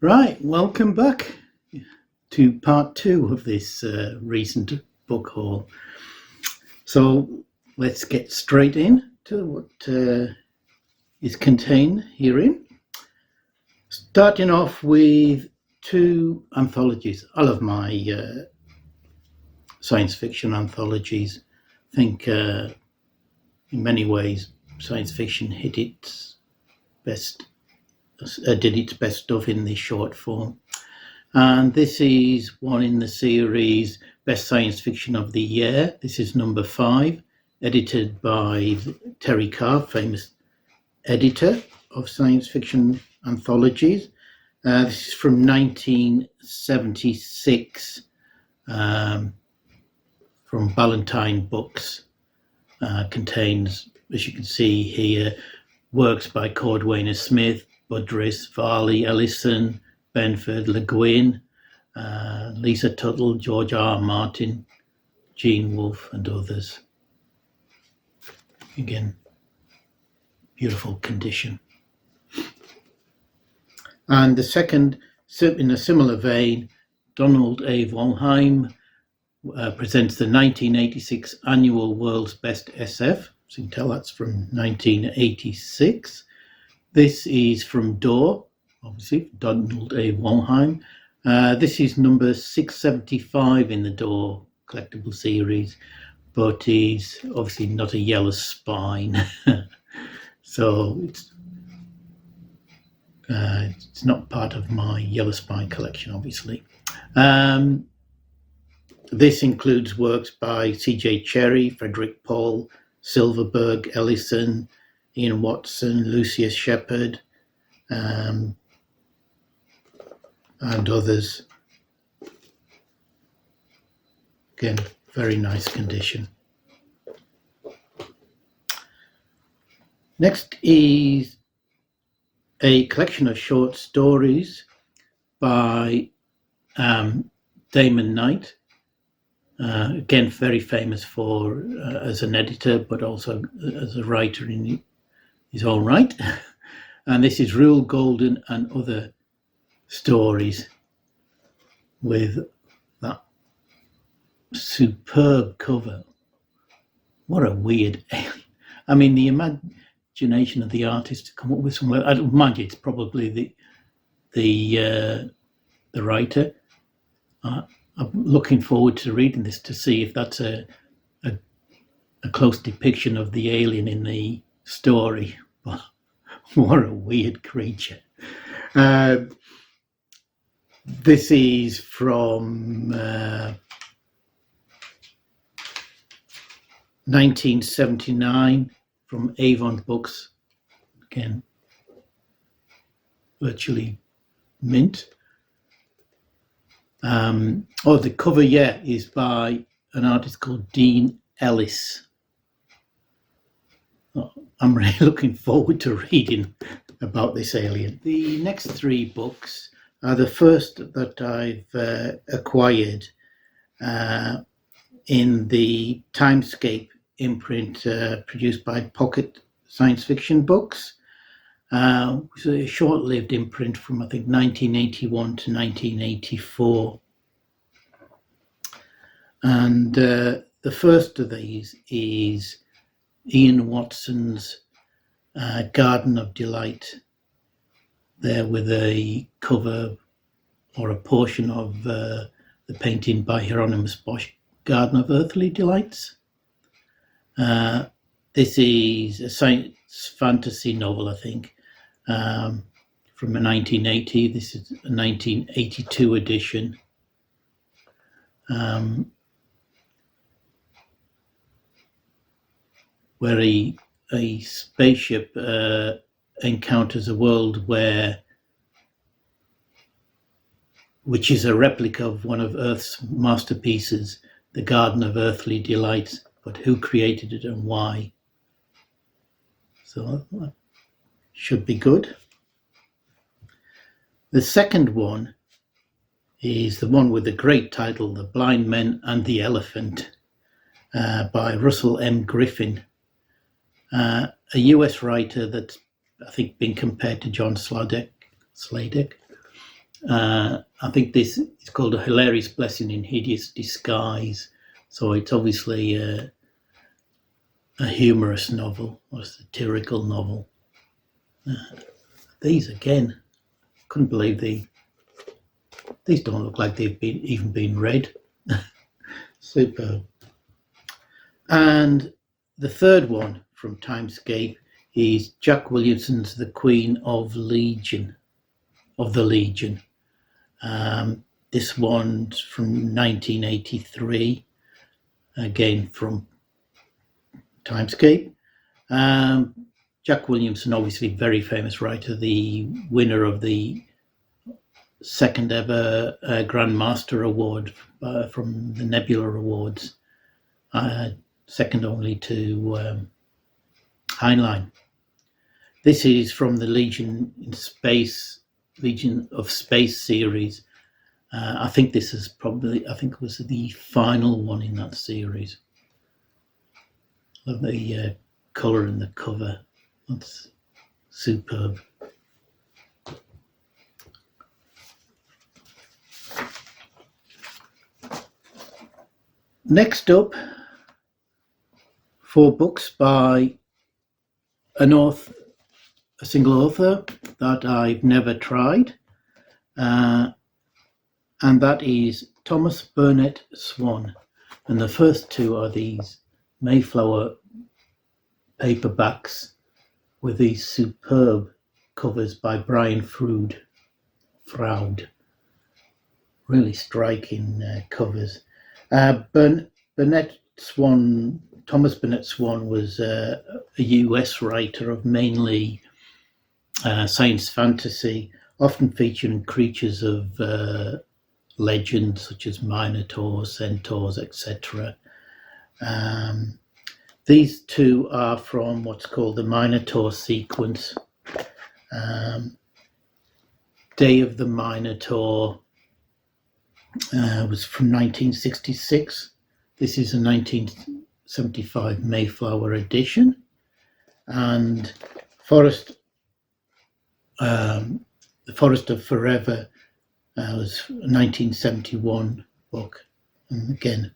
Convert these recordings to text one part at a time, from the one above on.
Right, welcome back to part two of this recent book haul. So let's get straight in to what is contained herein. Starting off with two anthologies. I love my science fiction anthologies. I think in many ways science fiction did its best stuff in the short form. And this is one in the series Best Science Fiction of the Year. This is number 5, edited by Terry Carr, famous editor of science fiction anthologies. This is from 1976, from Ballantine Books. Contains, as you can see here, works by Cordwainer Smith, Budrys, Varley, Ellison, Benford, Le Guin, Lisa Tuttle, George R. Martin, Gene Wolfe, and others. Again, beautiful condition. And the second, in a similar vein, Donald A. Wollheim presents the 1986 annual World's Best SF. So you can tell that's from 1986. This is from Door, obviously, Donald A. Wollheim. This is number 675 in the Door collectible series, but he's obviously not a yellow spine. So it's not part of my yellow spine collection, obviously. This includes works by C.J. Cherry, Frederick Paul, Silverberg, Ellison, Ian Watson, Lucius Shepard, and others. Again, very nice condition. Next is a collection of short stories by Damon Knight. Again, very famous for as an editor, but also as a writer in his own right. And this is Rule Golden and Other Stories, with that superb cover. What a weird alien. I mean, the imagination of the artist to come up with something. I don't mind, it's probably the writer. I'm looking forward to reading this to see if that's a close depiction of the alien in the story. But what a weird creature. This is from 1979 from Avon Books. Again, virtually mint. The cover, is by an artist called Dean Ellis. I'm really looking forward to reading about this alien. The next 3 books are the first that I've acquired in the Timescape imprint produced by Pocket Science Fiction Books. It was a short-lived imprint from, I think, 1981 to 1984. And the first of these is Ian Watson's Garden of Delight, there with a cover or a portion of the painting by Hieronymus Bosch, Garden of Earthly Delights. This is a science fantasy novel, I think, from 1980. This is a 1982 edition. Where a spaceship encounters a world which is a replica of one of Earth's masterpieces, the Garden of Earthly Delights, but who created it and why? So that should be good. The second one is the one with the great title, The Blind Men and the Elephant, by Russell M. Griffin, a US writer that's, I think, been compared to John Sladek. I think this is called A Hilarious Blessing in Hideous Disguise. So it's obviously a humorous novel or a satirical novel. These again, couldn't believe these don't look like they've even been read. Superb. And the third one from Timescape is Jack Williamson's The Queen of the Legion. This one's from 1983, again from Timescape. Jack Williamson, obviously very famous writer, the winner of the second ever Grand Master Award from the Nebula Awards, second only to Heinlein. This is from the Legion of Space series. I think this is it was the final one in that series. Love the colour and the cover. That's superb. Next up, 4 books by a single author that I've never tried, and that is Thomas Burnett Swan. And the first 2 are these Mayflower paperbacks with these superb covers by Brian Froud. Really striking covers. Thomas Burnett Swan was a US writer of mainly science fantasy, often featuring creatures of legend such as minotaurs, centaurs, etc. These 2 are from what's called the Minotaur sequence. Day of the Minotaur was from 1966. This is a 1975 Mayflower edition. And The Forest of Forever was a 1971 book, and again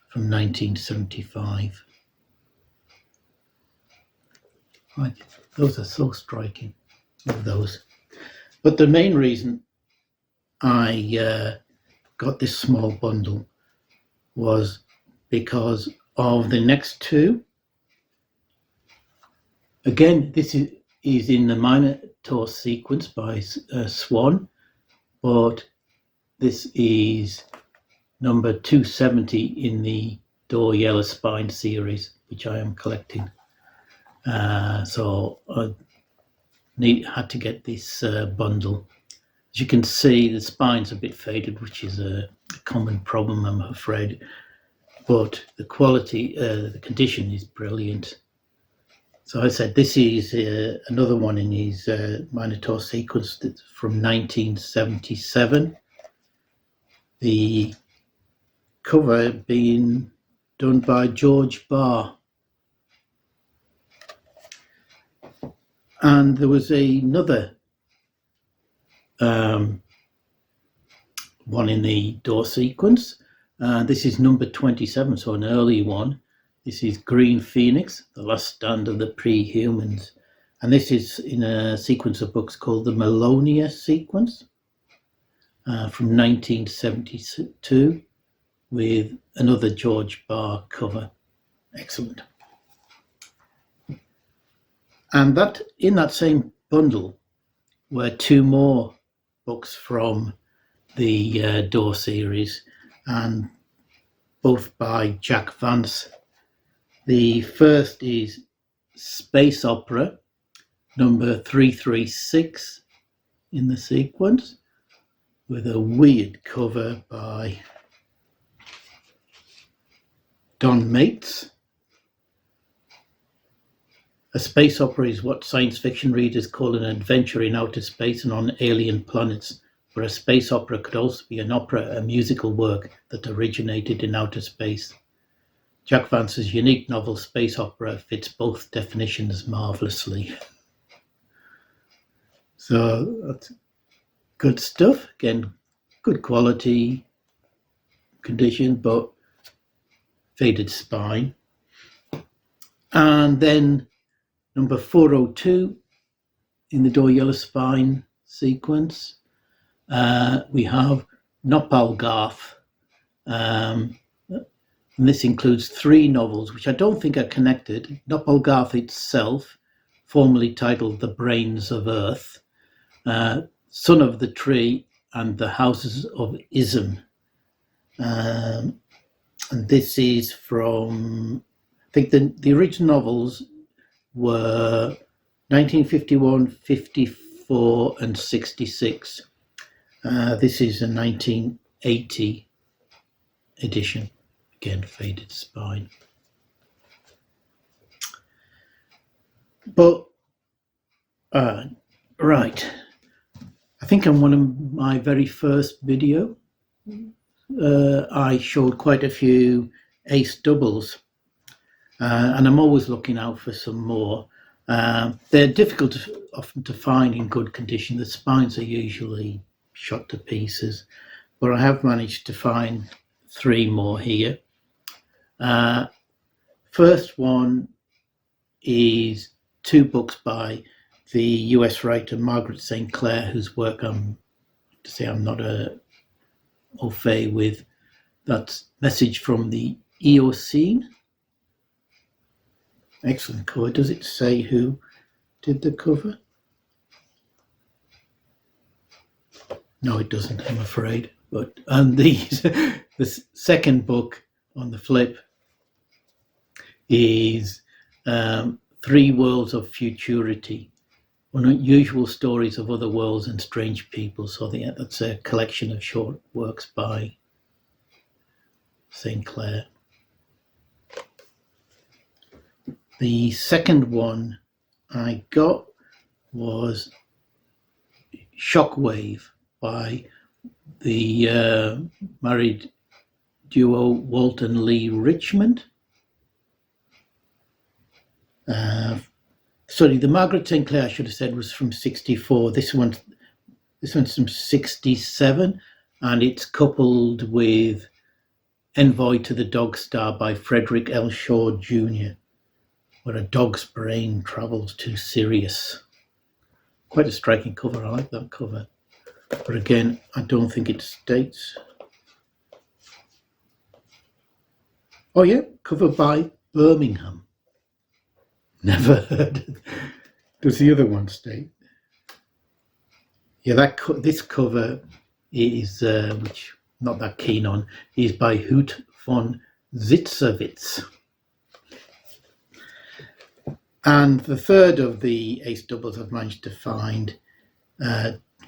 from 1975. Those are so striking, of those. But the main reason I got this small bundle was because of the next 2. Again, this is in the Minotaur sequence by Swan, but this is number 270 in the Door Yellow Spine series, which I am collecting. So I had to get this bundle. As you can see, the spine's a bit faded, which is a common problem, I'm afraid. But the quality, the condition is brilliant. So I said this is another one in his Minotaur sequence that's from 1977. The cover being done by George Barr. And there was another one in the Door sequence. This is number 27, so an early one. This is Green Phoenix, The Last Stand of the Pre-Humans. And this is in a sequence of books called the Melonia sequence from 1972 with another George Barr cover. Excellent. And that in that same bundle were 2 more books from the Door series, and both by Jack Vance. The first is Space Opera, number 336 in the sequence, with a weird cover by Don Mates. A space opera is what science fiction readers call an adventure in outer space and on alien planets, but a space opera could also be an opera, a musical work that originated in outer space. Jack Vance's unique novel Space Opera fits both definitions marvellously. So that's good stuff. Again, good quality condition, but faded spine. And then number 402 in the door yellow spine sequence, we have Nopal Garth. And this includes 3 novels, which I don't think are connected. Nopal Garth itself, formerly titled The Brains of Earth, Son of the Tree, and The Houses of Ism. And this is from, I think the original novels were 1951, 54, and 66. This is a 1980 edition. Again, faded spine. But, right. I think on one of my very first video, I showed quite a few ace doubles. And I'm always looking out for some more. They're difficult often to find in good condition. The spines are usually shot to pieces, but I have managed to find 3 more here. First one is 2 books by the US writer Margaret St. Clair, whose work I'm not au fait with. That's Message from the Eocene. Excellent cover. Does it say who did the cover? No, it doesn't, I'm afraid. And the second book on the flip is 3 Worlds of Futurity, Unusual Stories of Other Worlds and Strange People. So that's a collection of short works by St. Clair. The second one I got was Shockwave by the married duo Walton Lee Richmond. Sorry, the Margaret St. Clair, I should have said, was from 64. This one's from 67, and it's coupled with Envoy to the Dog Star by Frederick L. Shaw Jr., where a dog's brain travels to Sirius. Quite a striking cover. I like that cover. But again, I don't think it states. Oh yeah, cover by Birmingham. Never heard of it. Does the other one state? Yeah, this cover is, which I'm not that keen on, is by Hoot von Zitzerwitz. And the third of the ace doubles I've managed to find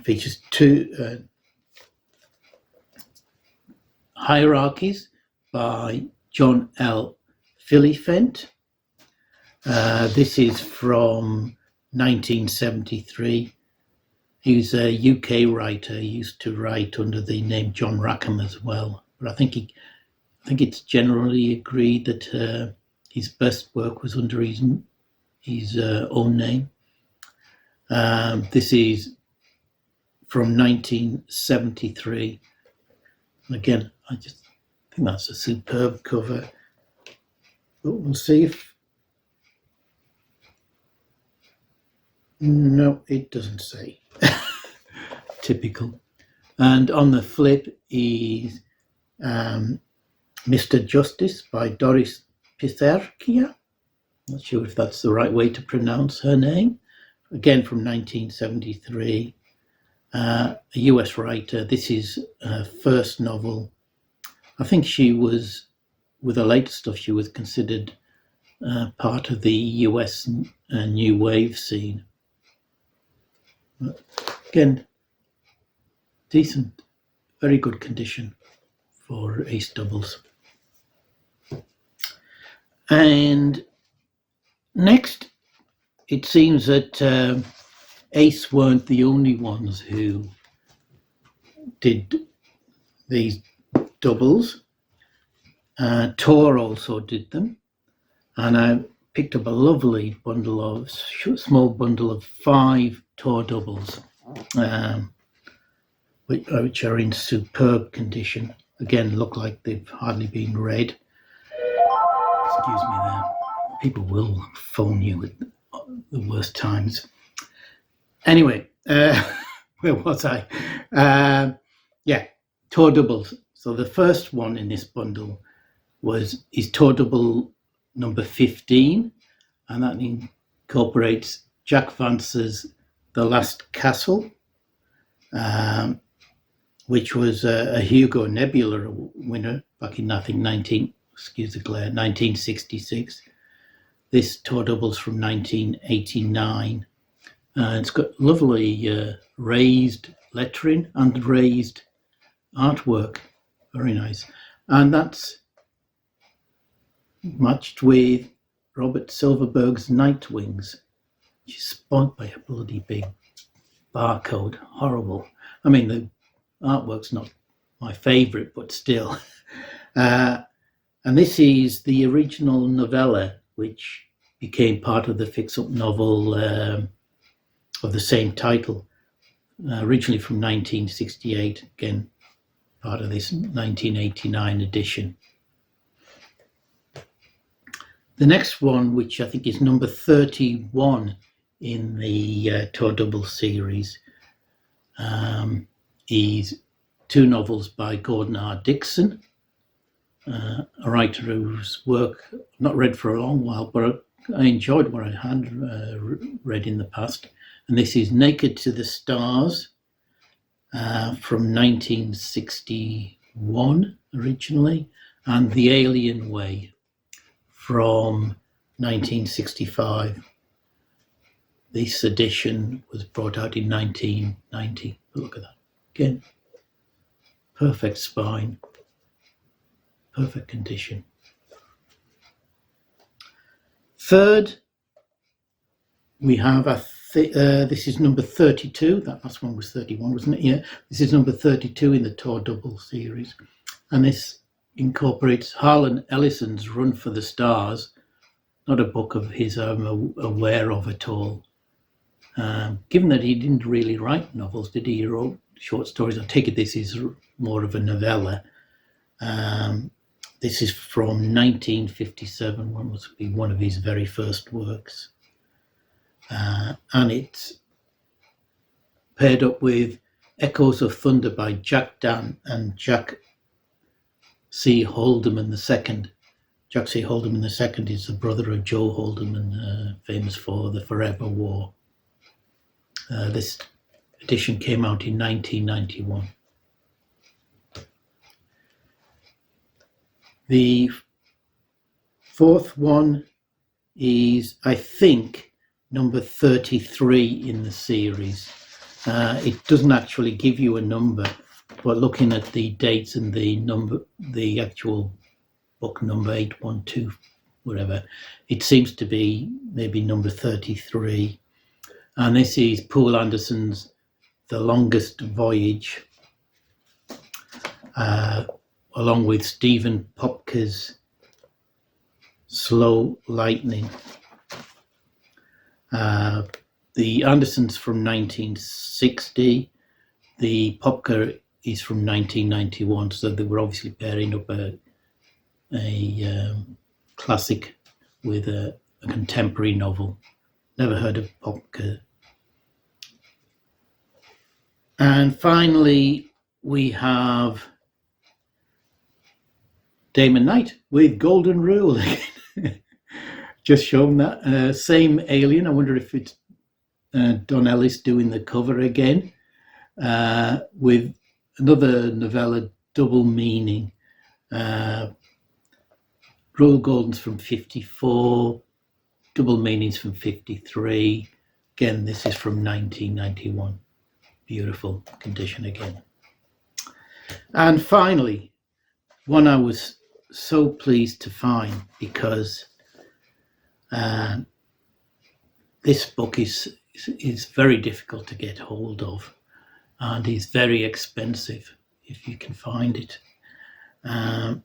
features 2 Hierarchies by John L. Philippent. This is from 1973. He was a UK writer. He used to write under the name John Rackham as well. But I think it's generally agreed that his best work was under his own name. This is from 1973. Again, I just think that's a superb cover. But we'll see if... No, it doesn't say. Typical. And on the flip is Mr. Justice by Doris Pitherkia. Not sure if that's the right way to pronounce her name. Again, from 1973. A US writer. This is her first novel. I think she was, with her later stuff, she was considered part of the US New Wave scene. But again, decent, very good condition for ace doubles. And next, it seems that Ace weren't the only ones who did these doubles. Tor also did them, and I picked up a lovely small bundle of 5 Tor doubles. which are in superb condition. Again, look like they've hardly been read. Excuse me there. People will phone you at the worst times. Anyway, where was I? Tour doubles. So the first one in this bundle is tour double number 15, and that incorporates Jack Vance's The Last Castle, which was a Hugo Nebula winner back in, I think, 1966. This tour double's from 1989. It's got lovely raised lettering and raised artwork. Very nice. And that's matched with Robert Silverberg's Nightwings, which is spawned by a bloody big barcode. Horrible. I mean, the artwork's not my favourite, but still. And this is the original novella, which became part of the fix-up novel of the same title, originally from 1968, again, part of this 1989 edition. The next one, which I think is number 31 in the tour double series, is two novels by Gordon R. Dickson, a writer whose work I've not read for a long while, but I enjoyed what I had read in the past. And this is Naked to the Stars, from 1961 originally, and The Alien Way from 1965. This edition was brought out in 1990. Look at that. Again, perfect spine, perfect condition. Third, we have this is number 32. That last one was 31, wasn't it? Yeah. This is number 32 in the tour double series. And this incorporates Harlan Ellison's Run for the Stars, not a book of his I'm aware of at all. Given that he didn't really write novels, did he? He wrote short stories. I take it this is more of a novella. This is from 1957, one must be one of his very first works. And it's paired up with Echoes of Thunder by Jack Dan and Jack C. Haldeman II. Jack C. Haldeman II is the brother of Joe Haldeman, famous for the Forever War. This edition came out in 1991. The fourth one is, I think, number 33 in the series. It doesn't actually give you a number, but looking at the dates and the actual book number 812, whatever, it seems to be maybe number 33. And this is Poul Anderson's The Longest Voyage, along with Stephen Popker's Slow Lightning. The Anderson's from 1960, the Popker is from 1991, so they were obviously pairing up a classic with a contemporary novel. Never heard of Popker. And finally, we have Damon Knight with Golden Rule. Just shown that same alien. I wonder if it's Don Ellis doing the cover again, with another novella, Double Meaning. Rule Golden's from 54, Double Meaning's from 53. Again, this is from 1991. Beautiful condition again. And finally, one I was so pleased to find, because this book is very difficult to get hold of and is very expensive if you can find it. And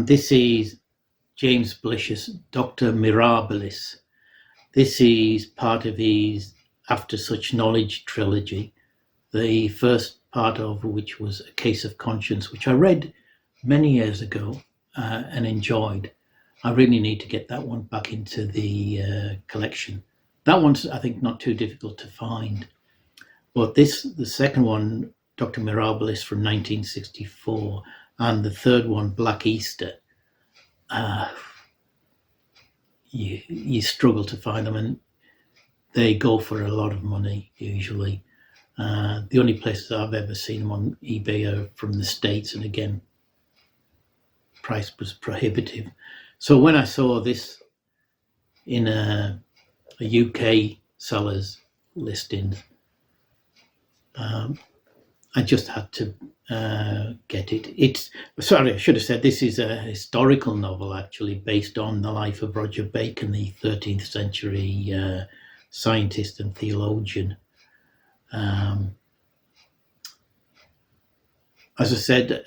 this is James Blish's Dr. Mirabilis. This is part of his After Such Knowledge trilogy. The first part of, which was A Case of Conscience, which I read many years ago and enjoyed. I really need to get that one back into the collection. That one's, I think, not too difficult to find. But the second one, Dr. Mirabilis from 1964, and the third one, Black Easter, you struggle to find them, and they go for a lot of money usually. The only places I've ever seen them on eBay are from the States, and again, price was prohibitive. So when I saw this in a UK seller's listing, I just had to get it. Sorry, I should have said this is a historical novel, actually, based on the life of Roger Bacon, the 13th century scientist and theologian. As I said,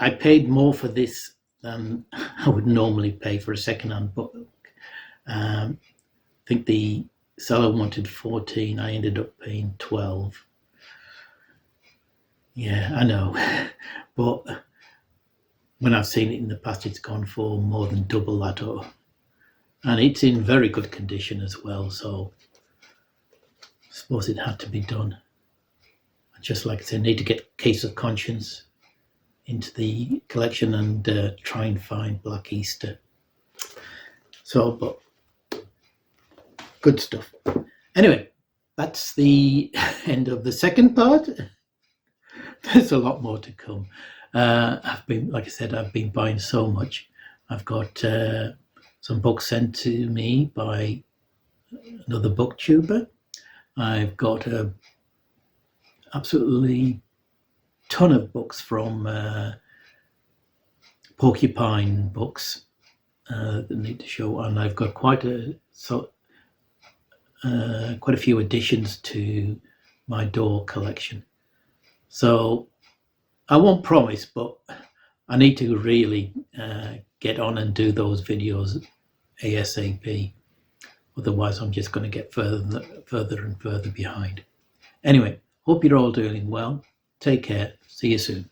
I paid more for this than I would normally pay for a second-hand book. I think the seller wanted 14. I ended up paying 12. Yeah, I know. But when I've seen it in the past, it's gone for more than double that. And it's in very good condition as well. So I suppose it had to be done. Just like I said, I need to get Case of Conscience into the collection and try and find Black Easter. So, but good stuff. Anyway, that's the end of the second part. There's a lot more to come. I've been buying so much. I've got some books sent to me by another booktuber. I've got a absolutely ton of books from Porcupine Books that need to show, and I've got quite a few additions to my door collection. So I won't promise, but I need to really get on and do those videos ASAP. Otherwise, I'm just going to get further and further behind. Anyway, hope you're all doing well. Take care. See you soon.